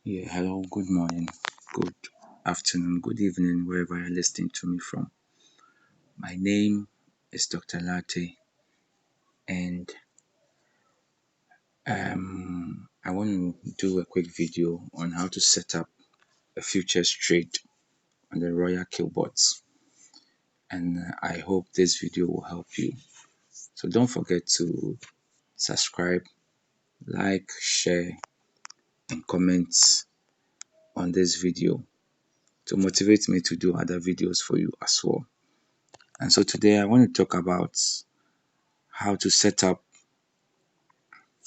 Yeah, hello, good morning, good afternoon, good evening, wherever you're listening to me from. My name is Dr. Latte, and I want to do a quick video on how to set up a futures trade on the Royal Killbots. And I hope this video will help you. So don't forget to subscribe, like, share, and comment on this video to motivate me to do other videos for you as well. And so today I want to talk about how to set up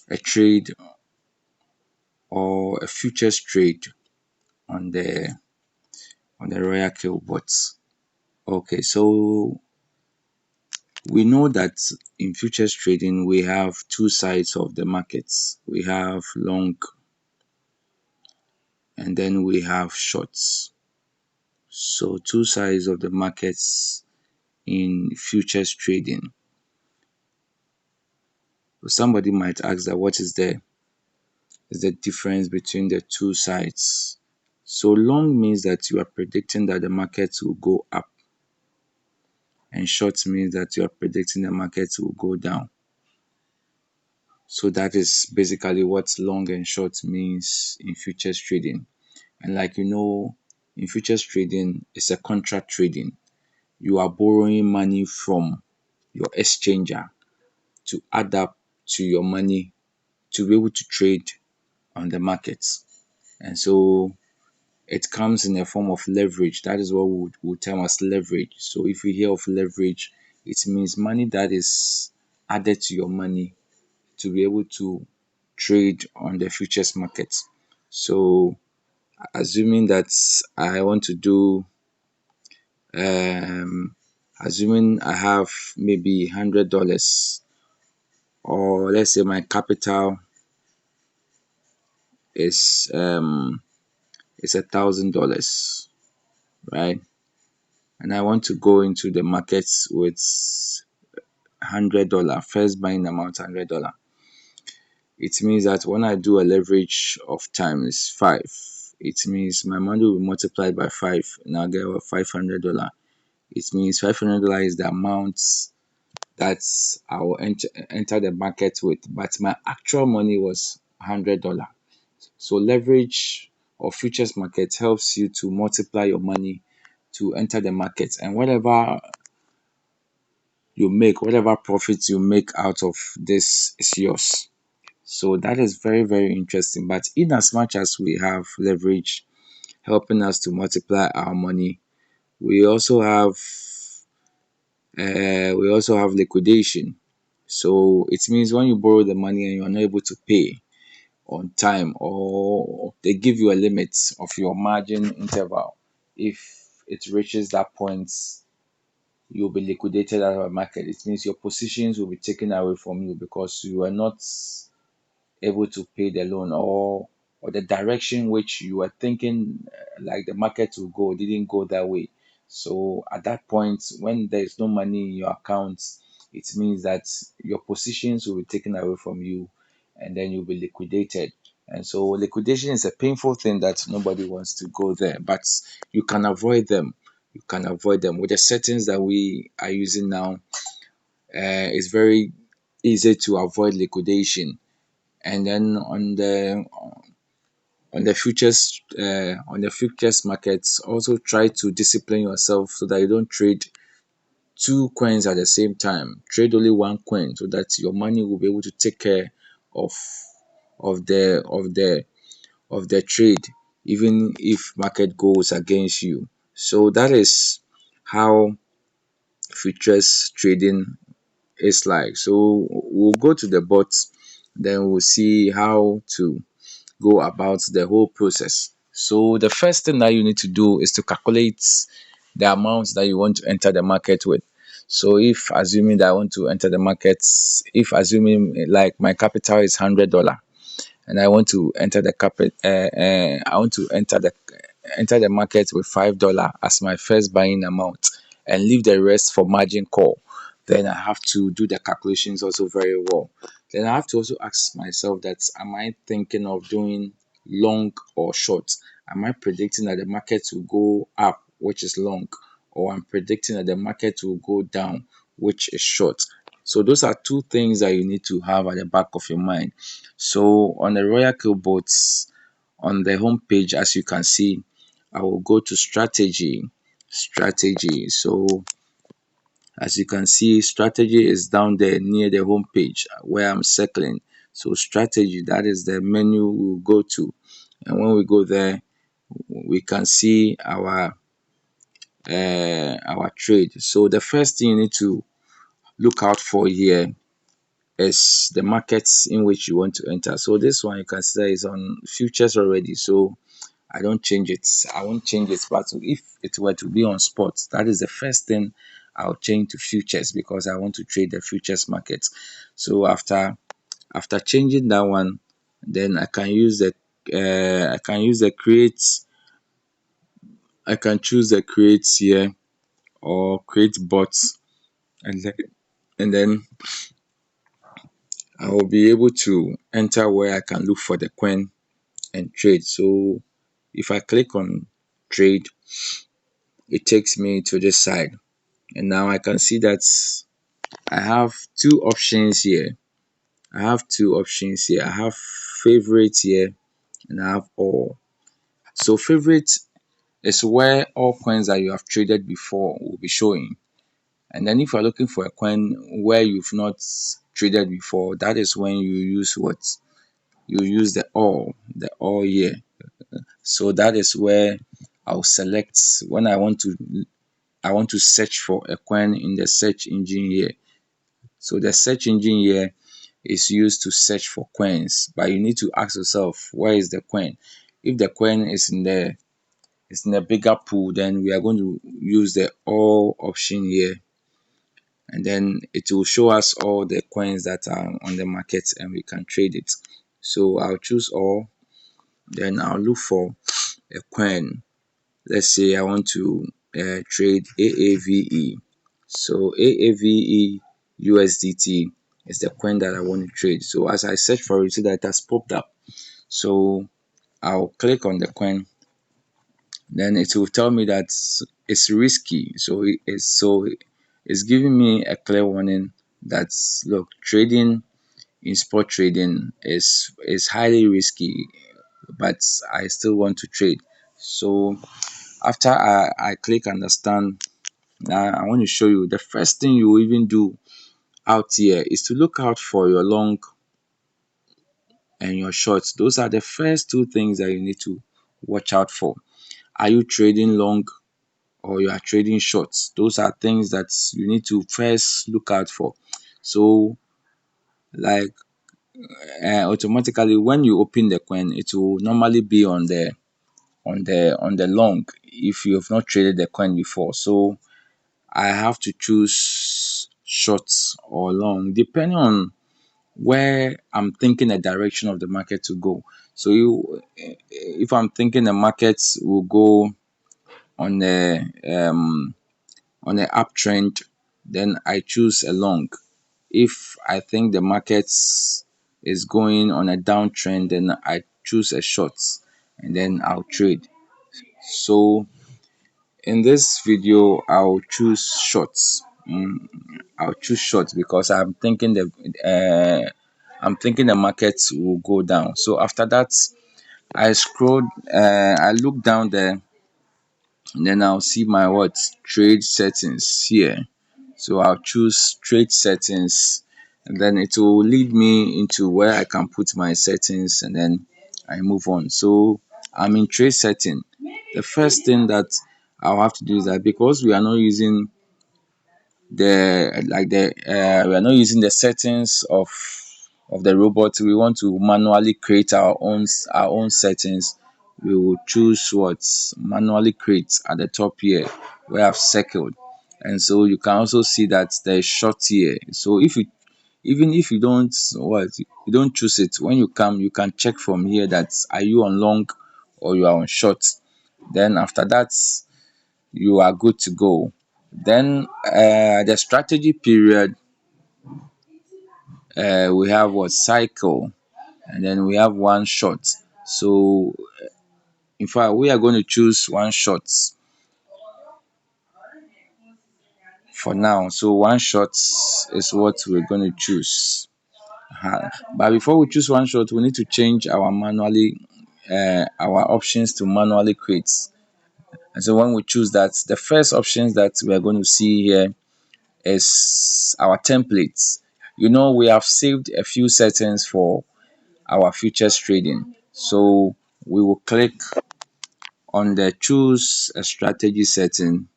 a trade or a futures trade on the Royal Killbots. Okay, so we know that in futures trading we have two sides of the markets. We have long and then we have shorts. So two sides of the markets in futures trading. So somebody might ask that what is the difference between the two sides? So long means that you are predicting that the markets will go up, and short means that you are predicting the market will go down. So that is basically what long and short means in futures trading. And in futures trading, it's a contract trading. You are borrowing money from your exchanger to add up to your money to be able to trade on the markets. And so it comes in a form of leverage. That is what we would term as leverage. So if you hear of leverage, it means money that is added to your money to be able to trade on the futures market. So assuming that I want to do assuming I have maybe $100, or let's say my capital is $1,000, right? And I want to go into the markets with $100, first buying amount $100. It means that when I do a leverage of times five, it means my money will be multiplied by five and I'll get $500. It means $500 is the amount that I will enter the market with, but my actual money was $100. So leverage or futures market helps you to multiply your money to enter the market, and whatever profits you make out of this is yours. So that is very, very interesting. But in as much as we have leverage helping us to multiply our money, we also have liquidation. So it means when you borrow the money and you are not able to pay on time, or they give you a limit of your margin interval, if it reaches that point, you'll be liquidated out of the market. It means your positions will be taken away from you because you are not able to pay the loan, or the direction which you were thinking like the market will go didn't go that way. So at that point, when there is no money in your account, it means that your positions will be taken away from you and then you'll be liquidated. And so liquidation is a painful thing that nobody wants to go there, but you can avoid them. You can avoid them with the settings that we are using now. It's very easy to avoid liquidation. And then on the futures markets, also try to discipline yourself so that you don't trade two coins at the same time. Trade only one coin so that your money will be able to take care of of the of the of the trade, even if market goes against you. So that is how futures trading is like. So we'll go to the bots, then we'll see how to go about the whole process. So the first thing that you need to do is to calculate the amount that you want to enter the market with. So if assuming that I want to enter the markets, if assuming like my capital is $100 and I want to enter I want to enter the market with $5 as my first buying amount and leave the rest for margin call. Then I have to do the calculations also very well. Then I have to also ask myself that am I thinking of doing long or short? Am I predicting that the market will go up, which is long, or I'm predicting that the market will go down, which is short? So those are two things that you need to have at the back of your mind. So on the Royal Boats, on the home page, as you can see, I will go to strategy. So as you can see, strategy is down there near the home page where I'm circling. So strategy, that is the menu we'll go to. And when we go there, we can see our trade. So the first thing you need to look out for here is the markets in which you want to enter. So this one you can see is on futures already. So I don't change it. I won't change it. But if it were to be on spot, that is the first thing I'll change to futures because I want to trade the futures market. So after changing that one, then I can use the create. I can choose the create here or create bots, and then I will be able to enter where I can look for the coin and trade. So if I click on trade, it takes me to this side. And now I can see that I have two options here. I have favorite here and I have all. So favorite is where all coins that you have traded before will be showing. And then if you're looking for a coin where you've not traded before, that is when you use what? You use the all here. So that is where I'll select when I want to search for a coin in the search engine here. So the search engine here is used to search for coins, but you need to ask yourself, where is the coin? If the coin is in a bigger pool, then we are going to use the all option here, and then it will show us all the coins that are on the market and we can trade it. So I'll choose all, then I'll look for a coin. Let's say I want to trade AAVE. So AAVE USDT is the coin that I want to trade. So as I search for it, you see that it has popped up. So I'll click on the coin, then it will tell me that it's risky. It's giving me a clear warning that look, trading in spot trading is highly risky, but I still want to trade. So after I click understand, now I want to show you the first thing you will even do out here is to look out for your long and your shorts. Those are the first two things that you need to watch out for. Are you trading long or you are trading shorts? Those are things that you need to first look out for. So like automatically when you open the coin, it will normally be on the long if you have not traded the coin before. So I have to choose shorts or long depending on where I'm thinking the direction of the market to go. So if I'm thinking the market will go on a uptrend, then I choose a long. If I think the market is going on a downtrend, then I choose a short and then I'll trade. So in this video, I'll choose shorts because I'm thinking the market will go down. So after that, I look down there, and then I'll see my what trade settings here. So I'll choose trade settings, and then it will lead me into where I can put my settings, and then I move on. So I'm in trade setting. The first thing that I'll have to do is that because we are not using we are not using the settings of the robot, we want to manually create our own settings. We will choose what manually create at the top here where I've circled, and so you can also see that there is short here. So if you even if you don't you don't choose it, when you come you can check from here that are you on long or you are on short. Then after that you are good to go. Then the strategy period, we have what cycle, and then we have one shot. So in fact, we are going to choose one shot for now. So one shot is what we're going to choose. But before we choose one shot, we need to change our options to manually create. And so when we choose that, the first options that we are going to see here is our templates. We have saved a few settings for our futures trading. So we will click on the choose a strategy setting,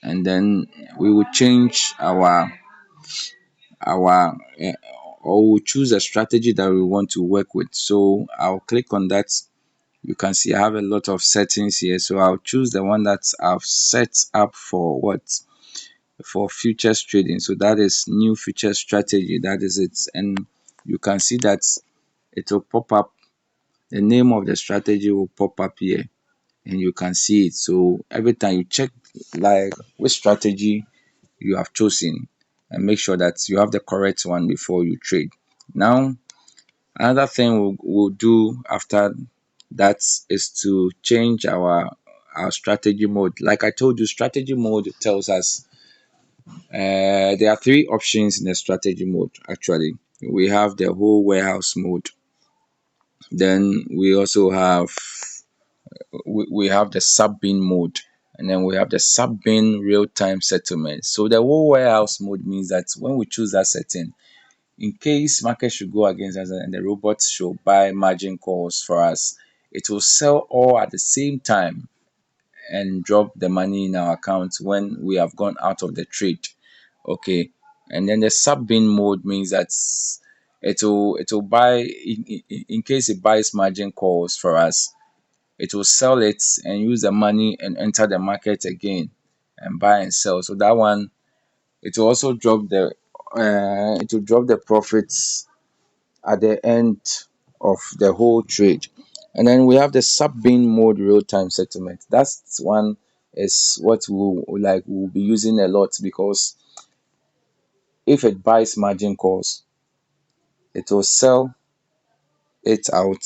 and then we will change our or we'll choose a strategy that we want to work with. So I'll click on that. You can see I have a lot of settings here. So I'll choose the one that I've set up for what? For futures trading. So that is new future strategy. That is it. And you can see that it will pop up. The name of the strategy will pop up here and you can see it. So every time you check like which strategy you have chosen and make sure that you have the correct one before you trade. Now, another thing we'll do after that is to change our strategy mode. Like I told you, strategy mode tells us there are three options in the strategy mode actually. We have the whole warehouse mode, then we have the sub-bin mode, and then we have the sub-bin real-time settlement. So the whole warehouse mode means that when we choose that setting, in case market should go against us and the robot should buy margin calls for us, it will sell all at the same time and drop the money in our account when we have gone out of the trade. Okay. And then the sub-bin mode means that it will buy in case it buys margin calls for us, it will sell it and use the money and enter the market again and buy and sell. So that one, it will also drop the profits at the end of the whole trade. And then we have the sub-bin mode real-time settlement. That's one is what we'll be using a lot, because if it buys margin calls, it will sell it out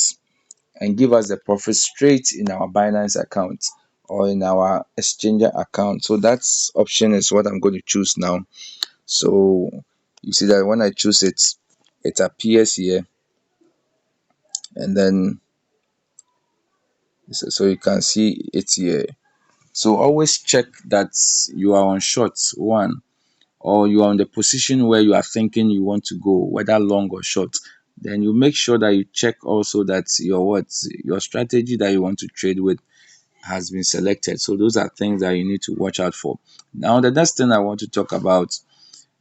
and give us the profit straight in our Binance account or in our exchanger account. So that's option is what I'm going to choose now. So you see that when I choose it, it appears here, and then so you can see it here. So always check that you are on short one, or you are on the position where you are thinking you want to go, whether long or short. Then you make sure that you check also that your strategy that you want to trade with has been selected. So those are things that you need to watch out for. Now the next thing I want to talk about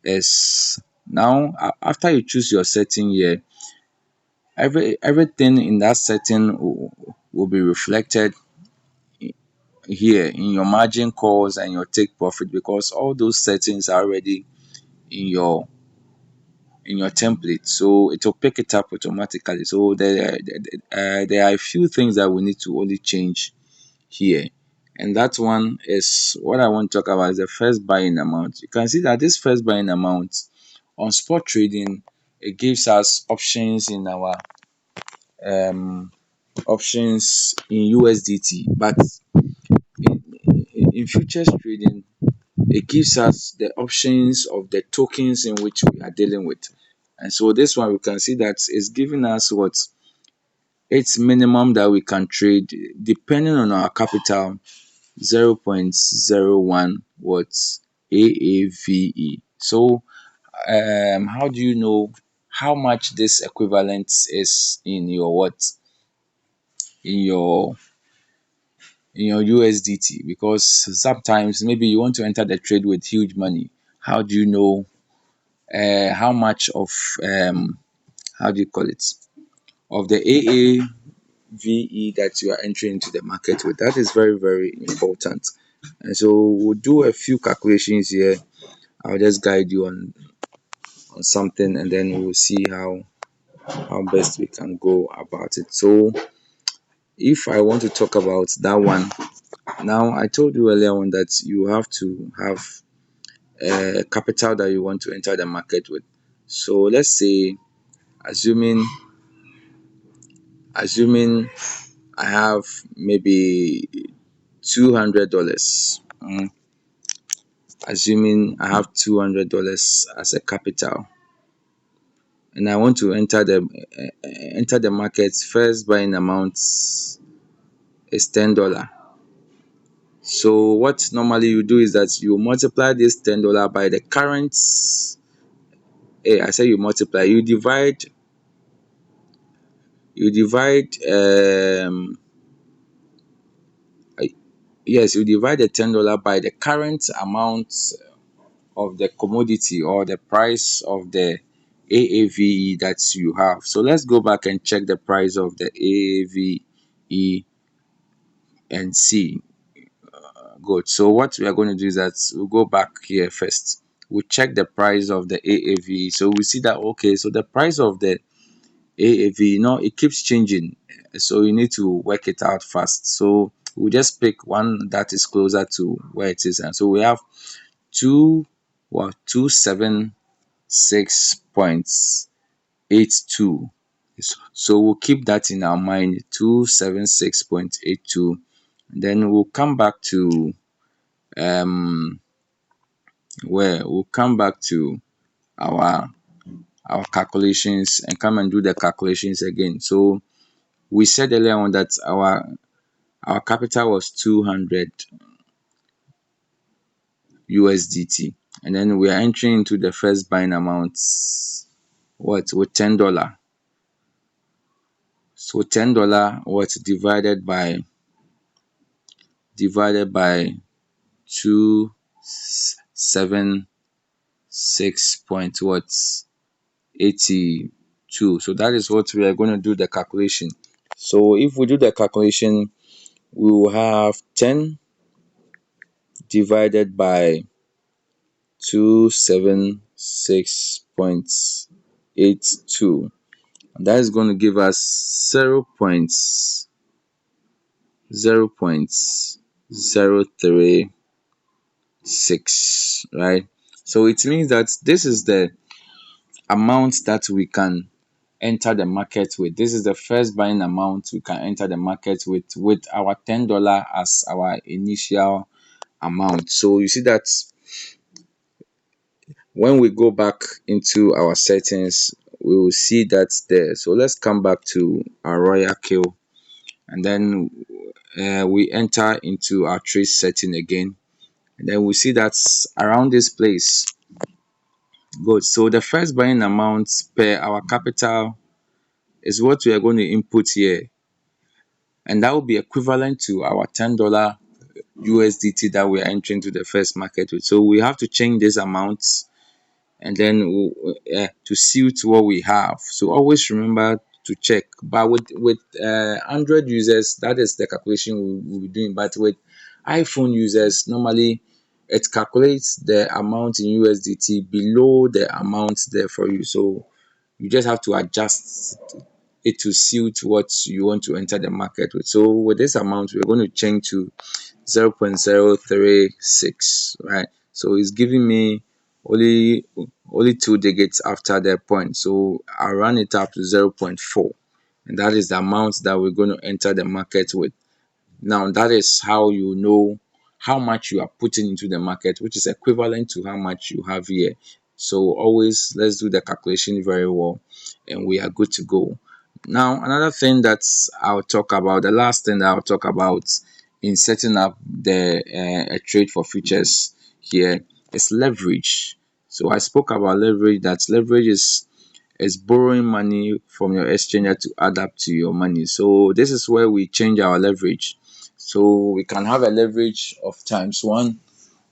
is, now after you choose your setting here, everything in that setting will be reflected here in your margin calls and your take profit, because all those settings are already in your template, so it will pick it up automatically. So there are a few things that we need to only change here, and that one is what I want to talk about, is the first buying amount. You can see that this first buying amount on spot trading, it gives us options in our options in USDT, but in futures trading, it gives us the options of the tokens in which we are dealing with. And so this one, we can see that it's giving us what its minimum that we can trade depending on our capital, 0.01 what AAVE. So how do you know how much this equivalent is in your in your USDT? Because sometimes maybe you want to enter the trade with huge money. How do you know how much of how do you call it, of the AAVE that you are entering into the market with? That is very, very important. And so we'll do a few calculations here. I'll just guide you on something, and then we'll see how best we can go about it. So if I want to talk about that one, now I told you earlier on that you have to have capital that you want to enter the market with. So let's say, assuming assuming I have maybe $200. Assuming I have $200 as a capital, and I want to enter the market. First buying amount is $10. So what normally you do is that you multiply this $10 by the current. I say you multiply. You divide. Yes, you divide the $10 by the current amount of the commodity or the price of the AAVE that you have. So let's go back and check the price of the AAVE and see. Good. So what we are going to do is that we'll go back here first. We check the price of the AAV. So we see that okay, so the price of the AAV, it keeps changing. So you need to work it out fast. So we just pick one that is closer to where it is. And so we have two 276.82. So we'll keep that in our mind, 276.82. Then we'll come back to where we'll come back to our calculations and come and do the calculations again. So we said earlier on that our capital was 200 USDT, and then we are entering into the first buying amount with $10. So $10 was divided by 276 point what 82. So that is what we are going to do the calculation. So if we do the calculation, we will have 10 divided by 276.82, and that is going to give us 0.0.036, right? So it means that this is the amount that we can enter the market with. This is the first buying amount we can enter the market with our $10 as our initial amount. So you see that when we go back into our settings, we will see that there. So let's come back to our Royal Kill, and then we enter into our trade setting again, and then we see that's around this place. Good. So the first buying amount per our capital is what we are going to input here, and that will be equivalent to our $10 USDT that we are entering to the first market with. So we have to change this amount and then to suit what we have. So always remember to check. But with Android users, that is the calculation we'll be doing. But with iPhone users, normally it calculates the amount in USDT below the amount there for you. So you just have to adjust it to suit what you want to enter the market with. So with this amount, we're going to change to 0.036, right? So it's giving me only only 2 digits after the point. So I run it up to 0.4, and that is the amount that we're going to enter the market with. Now that is how you know how much you are putting into the market, which is equivalent to how much you have here. So always let's do the calculation very well and we are good to go. Now another thing that I'll talk about, the last thing that I'll talk about in setting up the a trade for futures here is leverage. So I spoke about leverage, that leverage is borrowing money from your exchanger to add up to your money. So this is where we change our leverage. So we can have a leverage of times 1,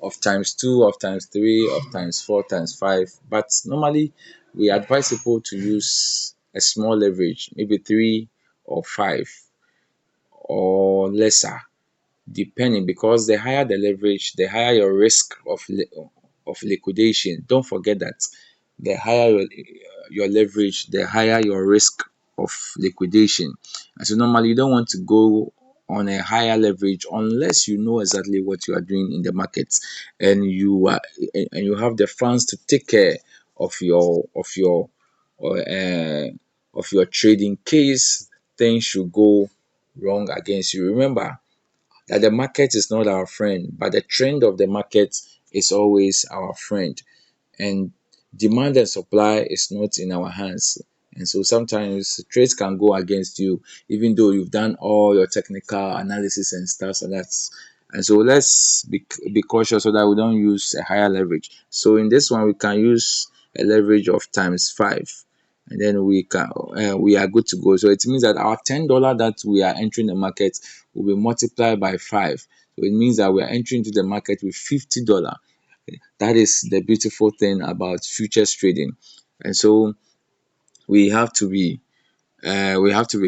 of times 2, of times 3, of times 4, times 5. But normally we advise people to use a small leverage, maybe 3 or 5 or lesser, depending, because the higher the leverage, the higher your risk of liquidation. Don't forget that the higher your leverage, the higher your risk of liquidation. And so normally you don't want to go on a higher leverage unless you know exactly what you are doing in the market, and you have the funds to take care of your of your trading case things should go wrong against you. Remember that the market is not our friend, but the trend of the market is always our friend. And demand and supply is not in our hands. And so sometimes trades can go against you, even though you've done all your technical analysis and stuff like that. And so let's be cautious so that we don't use a higher leverage. So in this one, we can use a leverage of times 5, and then we are good to go. So it means that our $10 that we are entering the market will be multiplied by 5. So it means that we are entering into the market with $50. That is the beautiful thing about futures trading. And so we have to be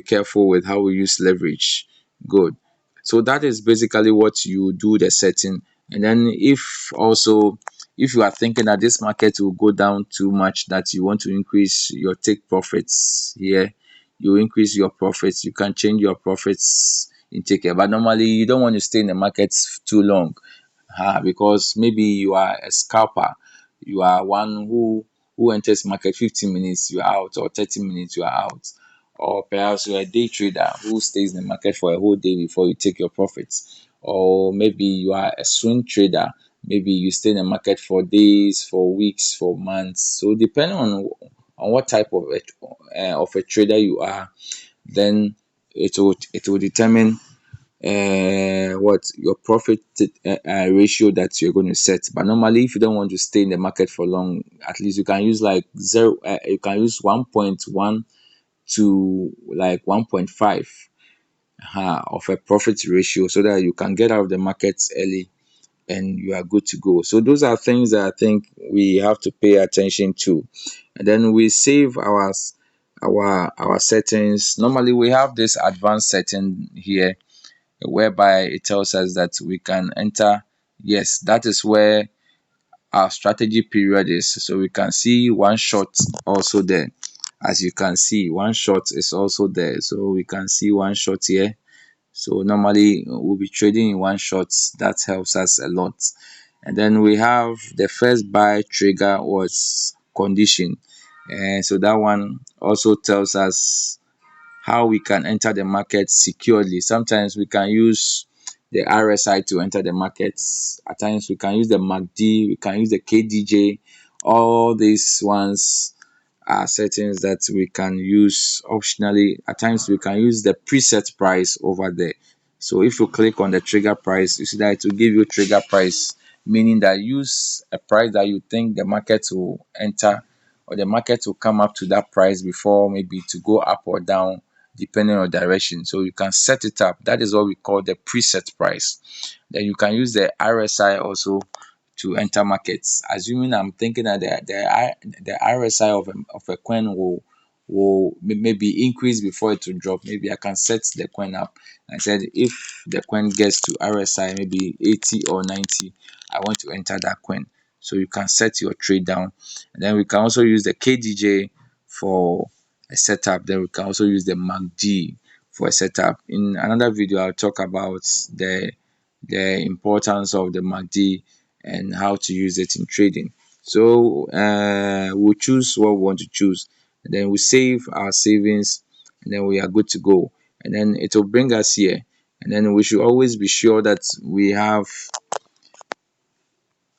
careful with how we use leverage. Good. So that is basically what you do the setting. And then if you are thinking that this market will go down too much, that you want to increase your take profits here, you increase your profits, you can change your profits intake here. But normally you don't want to stay in the market too long, because maybe you are a scalper, you are one who enters market 15 minutes, you are out, or 30 minutes, you are out. Or perhaps you're a day trader who stays in the market for a whole day before you take your profits. Or maybe you are a swing trader, maybe you stay in the market for days, for weeks, for months. So depending on what type of a trader you are, then it will determine what your profit ratio that you're going to set. But normally, if you don't want to stay in the market for long, at least you can use like zero. You can use 1.1 to like 1.5 of a profit ratio, so that you can get out of the market early and you are good to go. So those are things that I think we have to pay attention to. And then we save our settings. Normally we have this advanced setting here, whereby it tells us that we can enter. Yes, that is where our strategy period is. So we can see one shot also there. As you can see, one shot is also there. So we can see one shot here. So normally we'll be trading in one shot. That helps us a lot. And then we have the first buy trigger was condition. And so that one also tells us how we can enter the market securely. Sometimes we can use the RSI to enter the markets. At times we can use the MACD, we can use the KDJ. All these ones are settings that we can use optionally. At times we can use the preset price over there. So if you click on the trigger price, you see that it will give you trigger price, meaning that use a price that you think the market will enter, or the market will come up to that price before maybe to go up or down depending on direction. So you can set it up. That is what we call the preset price. Then you can use the RSI also to enter markets. Assuming I'm thinking that the RSI of a coin will maybe increase before it will drop. Maybe I can set the coin up. I said if the coin gets to RSI maybe 80 or 90, I want to enter that coin. So you can set your trade down. And then we can also use the KDJ for a setup. Then we can also use the MACD for a setup. In another video, I'll talk about the importance of the MACD and how to use it in trading. So we'll choose what we want to choose, and then we save our savings, and then we are good to go. And then it will bring us here. And then we should always be sure that we have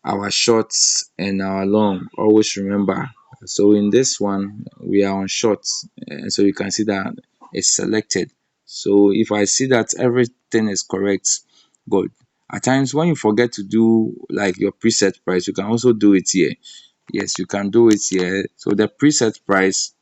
our shorts and our long. Always remember. So in this one we are on shorts, and so you can see that it's selected. So if I see that everything is correct, good. At times when you forget to do like your preset price, you can also do it here. Yes, you can do it here. So the preset price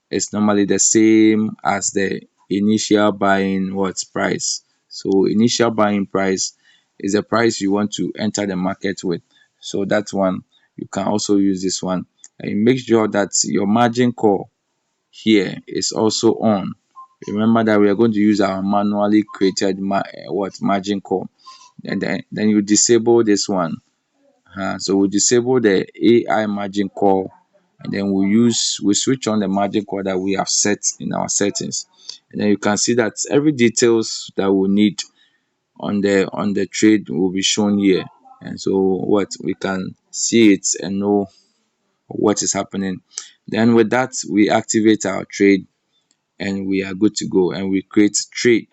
is normally the same as the initial buying what price. So initial buying price is the price you want to enter the market with. So that one you can also use this one, and make sure that your margin call here is also on. Remember that we are going to use our manually created margin call, and then you disable this one. So we disable the AI margin call, and then we switch on the margin call that we have set in our settings. And then you can see that every details that we need on the trade will be shown here. And so what we can see it and know what is happening. Then with that we activate our trade, and we are good to go, and we create trade.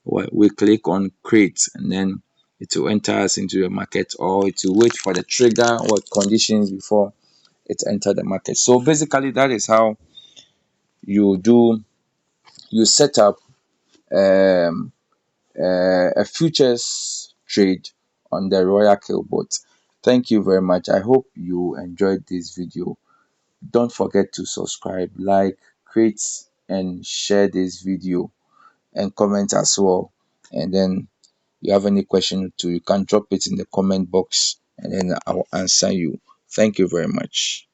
We click on create, and then it will enter us into the market, or it will wait for the trigger or conditions before it enter the market. So basically that is how you do you set up um, a futures trade on the Royal Killbot. Thank you very much. I hope you enjoyed this video. Don't forget to subscribe, like, create, and share this video, and comment as well. And then you have any question too, you can drop it in the comment box, and then I'll answer you. Thank you very much.